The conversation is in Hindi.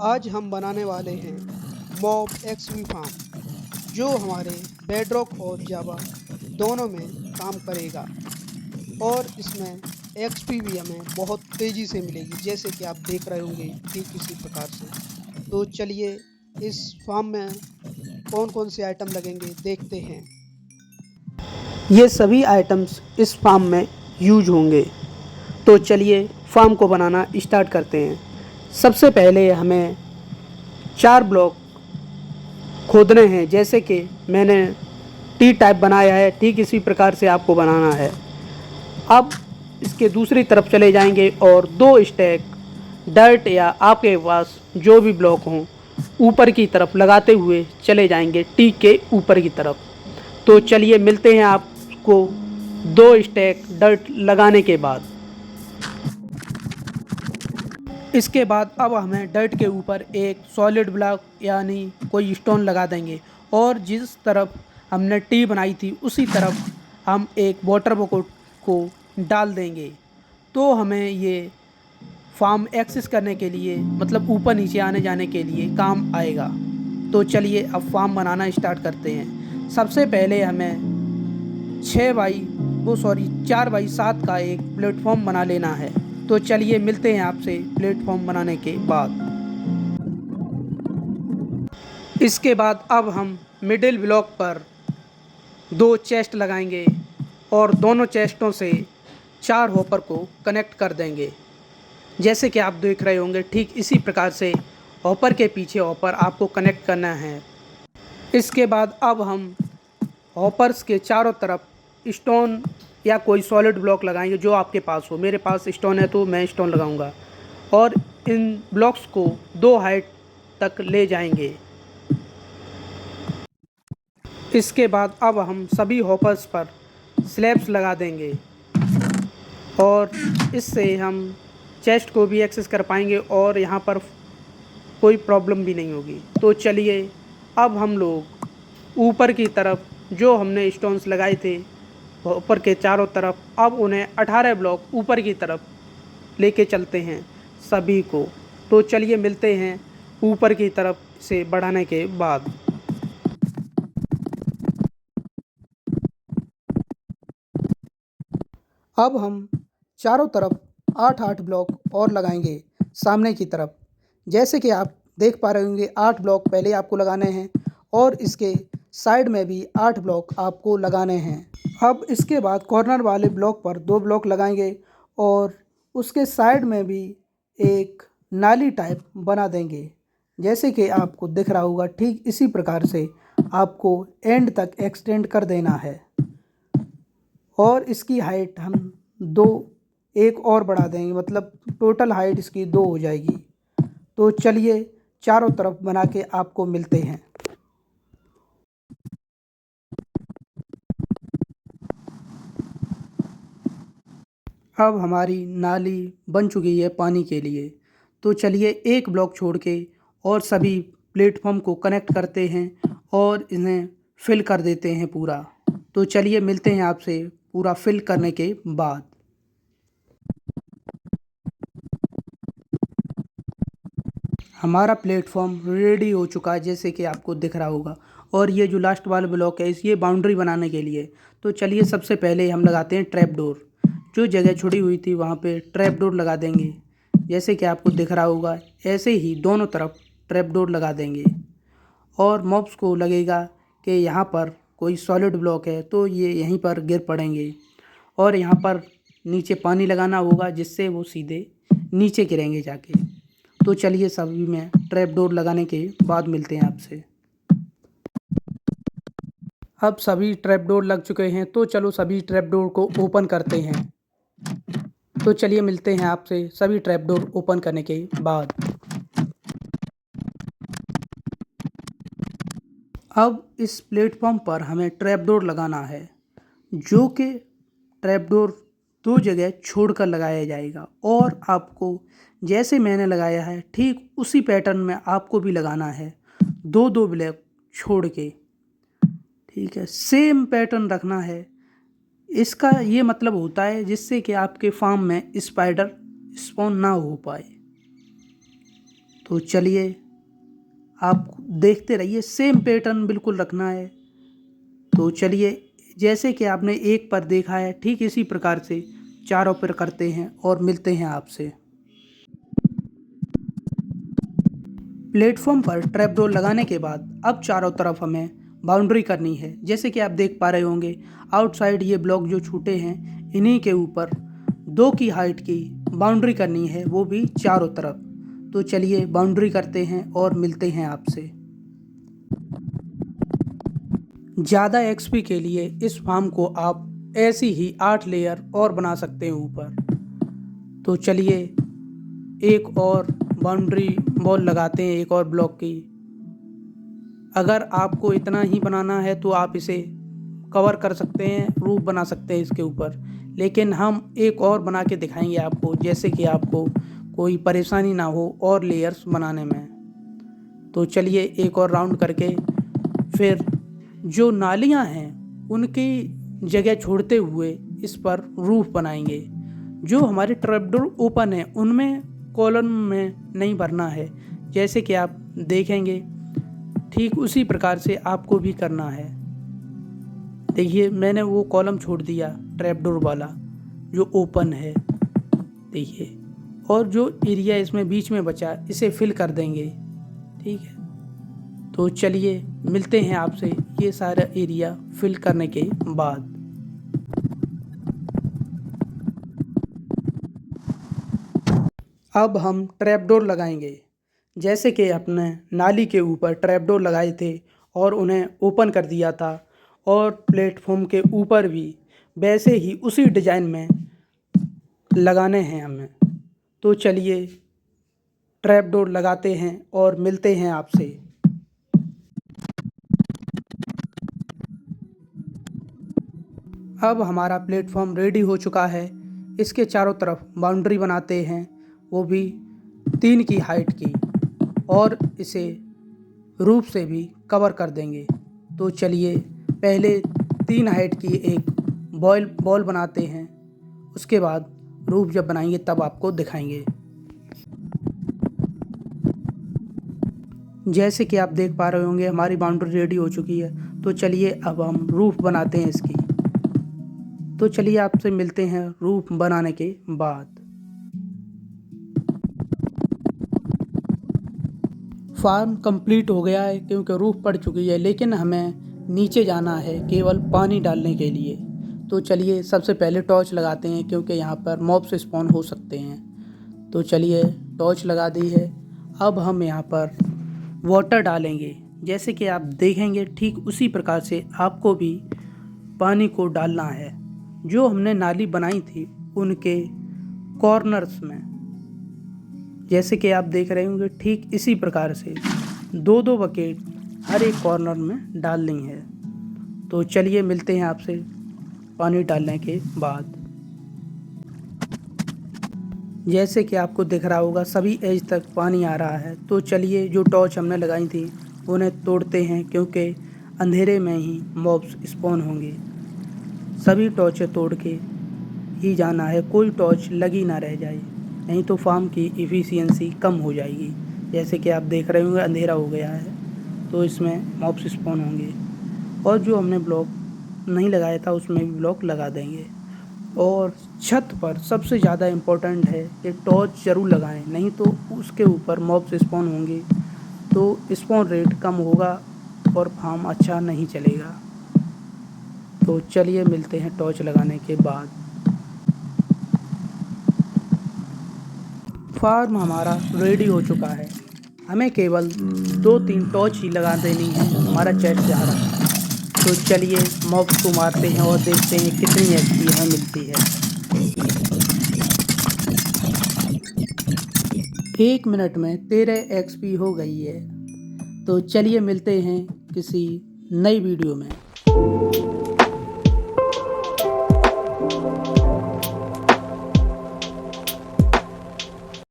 आज हम बनाने वाले हैं मॉब एक्सवी फार्म, जो हमारे बेडरॉक और जावा दोनों में काम करेगा और इसमें एक्सपी भी हमें बहुत तेज़ी से मिलेगी, जैसे कि आप देख रहे होंगे ठीक इसी प्रकार से। तो चलिए इस फार्म में कौन कौन से आइटम लगेंगे देखते हैं। ये सभी आइटम्स इस फार्म में यूज होंगे। तो चलिए फार्म को बनाना स्टार्ट करते हैं। सबसे पहले हमें 4 ब्लॉक खोदने हैं, जैसे कि मैंने टी टाइप बनाया है, ठीक इसी प्रकार से आपको बनाना है। अब इसके दूसरी तरफ चले जाएंगे और 2 स्टैक डर्ट या आपके पास जो भी ब्लॉक हों ऊपर की तरफ लगाते हुए चले जाएंगे टी के ऊपर की तरफ। तो चलिए मिलते हैं आपको 2 स्टैक डर्ट लगाने के बाद। इसके बाद अब हमें डर्ट के ऊपर एक सॉलिड ब्लॉक यानी कोई स्टोन लगा देंगे और जिस तरफ हमने टी बनाई थी उसी तरफ हम एक वाटर बकेट को डाल देंगे। तो हमें ये फार्म एक्सेस करने के लिए, मतलब ऊपर नीचे आने जाने के लिए काम आएगा। तो चलिए अब फार्म बनाना स्टार्ट करते हैं। सबसे पहले हमें 4x7 का एक प्लेटफॉर्म बना लेना है। तो चलिए मिलते हैं आपसे प्लेटफॉर्म बनाने के बाद। इसके बाद अब हम मिडिल ब्लॉक पर 2 चेस्ट लगाएंगे और दोनों चेस्टों से 4 हॉपर को कनेक्ट कर देंगे, जैसे कि आप देख रहे होंगे ठीक इसी प्रकार से हॉपर के पीछे हॉपर आपको कनेक्ट करना है। इसके बाद अब हम हॉपर्स के चारों तरफ स्टोन या कोई सॉलिड ब्लॉक लगाएंगे जो आपके पास हो। मेरे पास स्टोन है तो मैं स्टोन लगाऊंगा और इन ब्लॉक्स को 2 हाइट तक ले जाएंगे। इसके बाद अब हम सभी हॉपर्स पर स्लैब्स लगा देंगे और इससे हम चेस्ट को भी एक्सेस कर पाएंगे और यहाँ पर कोई प्रॉब्लम भी नहीं होगी। तो चलिए अब हम लोग ऊपर की तरफ जो हमने स्टोन्स लगाए थे ऊपर के चारों तरफ, अब उन्हें 18 ब्लॉक ऊपर की तरफ लेके चलते हैं सभी को। तो चलिए मिलते हैं ऊपर की तरफ से बढ़ाने के बाद। अब हम चारों तरफ 8-8 ब्लॉक और लगाएंगे सामने की तरफ, जैसे कि आप देख पा रहे होंगे 8 ब्लॉक पहले आपको लगाने हैं और इसके साइड में भी 8 ब्लॉक आपको लगाने हैं। अब इसके बाद कॉर्नर वाले ब्लॉक पर 2 ब्लॉक लगाएंगे और उसके साइड में भी एक नाली टाइप बना देंगे, जैसे कि आपको दिख रहा होगा ठीक इसी प्रकार से आपको एंड तक एक्सटेंड कर देना है और इसकी हाइट हम 2 एक और बढ़ा देंगे, मतलब टोटल हाइट इसकी 2 हो जाएगी। तो चलिए चारों तरफ बना के आपको मिलते हैं। अब हमारी नाली बन चुकी है पानी के लिए। तो चलिए एक ब्लॉक छोड़ के और सभी प्लेटफॉर्म को कनेक्ट करते हैं और इन्हें फिल कर देते हैं पूरा। तो चलिए मिलते हैं आपसे पूरा फिल करने के बाद। हमारा प्लेटफॉर्म रेडी हो चुका है, जैसे कि आपको दिख रहा होगा। और ये जो लास्ट वाला ब्लॉक है इस ये बाउंड्री बनाने के लिए। तो चलिए सबसे पहले हम लगाते हैं ट्रैप डोर। जो जगह छुड़ी हुई थी वहाँ पे ट्रैप डोर लगा देंगे, जैसे कि आपको दिख रहा होगा। ऐसे ही दोनों तरफ ट्रैप डोर लगा देंगे और मॉब्स को लगेगा कि यहाँ पर कोई सॉलिड ब्लॉक है तो ये यहीं पर गिर पड़ेंगे और यहाँ पर नीचे पानी लगाना होगा जिससे वो सीधे नीचे गिरेंगे जाके। तो चलिए सभी में ट्रैप डोर लगाने के बाद मिलते हैं आपसे। अब सभी ट्रैप डोर लग चुके हैं, तो चलो सभी ट्रैप डोर को ओपन करते हैं। तो चलिए मिलते हैं आपसे सभी ट्रैप डोर ओपन करने के बाद। अब इस प्लेटफॉर्म पर हमें ट्रैप डोर लगाना है, जो कि ट्रैप डोर 2 जगह छोड़कर लगाया जाएगा और आपको जैसे मैंने लगाया है ठीक उसी पैटर्न में आपको भी लगाना है, 2-2 ब्लॉक छोड़ के। ठीक है, सेम पैटर्न रखना है। इसका ये मतलब होता है जिससे कि आपके फार्म में स्पाइडर स्पॉन ना हो पाए। तो चलिए आप देखते रहिए, सेम पैटर्न बिल्कुल रखना है। तो चलिए, जैसे कि आपने एक पर देखा है ठीक इसी प्रकार से चारों पर करते हैं और मिलते हैं आपसे। प्लेटफॉर्म पर ट्रैपडोर लगाने के बाद अब चारों तरफ हमें बाउंड्री करनी है। जैसे कि आप देख पा रहे होंगे, आउटसाइड ये ब्लॉक जो छूटे हैं इन्हीं के ऊपर 2 की हाइट की बाउंड्री करनी है, वो भी चारों तरफ। तो चलिए बाउंड्री करते हैं और मिलते हैं आपसे। ज़्यादा एक्सपी के लिए इस फार्म को आप ऐसी ही 8 लेयर और बना सकते हैं ऊपर। तो चलिए एक और बाउंड्री वॉल लगाते हैं, एक और ब्लॉक की। अगर आपको इतना ही बनाना है तो आप इसे कवर कर सकते हैं, रूफ बना सकते हैं इसके ऊपर, लेकिन हम एक और बना के दिखाएंगे आपको, जैसे कि आपको कोई परेशानी ना हो और लेयर्स बनाने में। तो चलिए एक और राउंड करके फिर जो नालियां हैं उनकी जगह छोड़ते हुए इस पर रूफ बनाएंगे। जो हमारे ट्रैपडोर ओपन है उनमें कॉलम में नहीं भरना है, जैसे कि आप देखेंगे ठीक उसी प्रकार से आपको भी करना है। देखिए मैंने वो कॉलम छोड़ दिया ट्रैपडोर वाला जो ओपन है, देखिए, और जो एरिया इसमें बीच में बचा इसे फिल कर देंगे। ठीक है, तो चलिए मिलते हैं आपसे ये सारा एरिया फिल करने के बाद। अब हम ट्रैपडोर लगाएंगे। जैसे कि अपने नाली के ऊपर ट्रैपडोर लगाए थे और उन्हें ओपन कर दिया था, और प्लेटफॉर्म के ऊपर भी वैसे ही उसी डिज़ाइन में लगाने हैं हमें। तो चलिए ट्रैपडोर लगाते हैं और मिलते हैं आपसे। अब हमारा प्लेटफॉर्म रेडी हो चुका है। इसके चारों तरफ बाउंड्री बनाते हैं, वो भी 3 की हाइट की, और इसे रूफ से भी कवर कर देंगे। तो चलिए पहले 3 हाइट की एक बॉल बनाते हैं, उसके बाद रूफ जब बनाएंगे तब आपको दिखाएंगे। जैसे कि आप देख पा रहे होंगे हमारी बाउंड्री रेडी हो चुकी है। तो चलिए अब हम रूफ बनाते हैं इसकी। तो चलिए आपसे मिलते हैं रूफ बनाने के बाद। फार्म कंप्लीट हो गया है क्योंकि रूफ पड़ चुकी है, लेकिन हमें नीचे जाना है केवल पानी डालने के लिए। तो चलिए सबसे पहले टॉर्च लगाते हैं, क्योंकि यहाँ पर मॉब्स स्पॉन हो सकते हैं। तो चलिए टॉर्च लगा दी है। अब हम यहाँ पर वाटर डालेंगे। जैसे कि आप देखेंगे ठीक उसी प्रकार से आपको भी पानी को डालना है। जो हमने नाली बनाई थी उनके कॉर्नर्स में, जैसे कि आप देख रहे होंगे ठीक इसी प्रकार से 2-2 बकेट हर एक कॉर्नर में डालनी है। तो चलिए मिलते हैं आपसे पानी डालने के बाद। जैसे कि आपको दिख रहा होगा सभी एज तक पानी आ रहा है। तो चलिए जो टॉर्च हमने लगाई थी उन्हें तोड़ते हैं, क्योंकि अंधेरे में ही मॉब्स स्पॉन होंगे। सभी टॉर्चें तोड़ के ही जाना है, कोई टॉर्च लगी ना रह जाए, नहीं तो फार्म की इफ़िशियंसी कम हो जाएगी। जैसे कि आप देख रहे होंगे अंधेरा हो गया है, तो इसमें मॉब्स स्पॉन होंगे। और जो हमने ब्लॉक नहीं लगाया था उसमें भी ब्लॉक लगा देंगे। और छत पर सबसे ज़्यादा इम्पोर्टेंट है कि टॉर्च ज़रूर लगाएं, नहीं तो उसके ऊपर मॉब्स स्पॉन होंगे तो स्पॉन रेट कम होगा और फार्म अच्छा नहीं चलेगा। तो चलिए मिलते हैं टॉर्च लगाने के बाद। फार्म हमारा रेडी हो चुका है, हमें केवल 2-3 टॉर्च ही लगा देनी है, हमारा चैट जा रहा है। तो चलिए मॉब्स को मारते हैं और देखते हैं कितनी एक्सपी हमें मिलती है। 1 मिनट में 13 एक्सपी हो गई है। तो चलिए मिलते हैं किसी नई वीडियो में।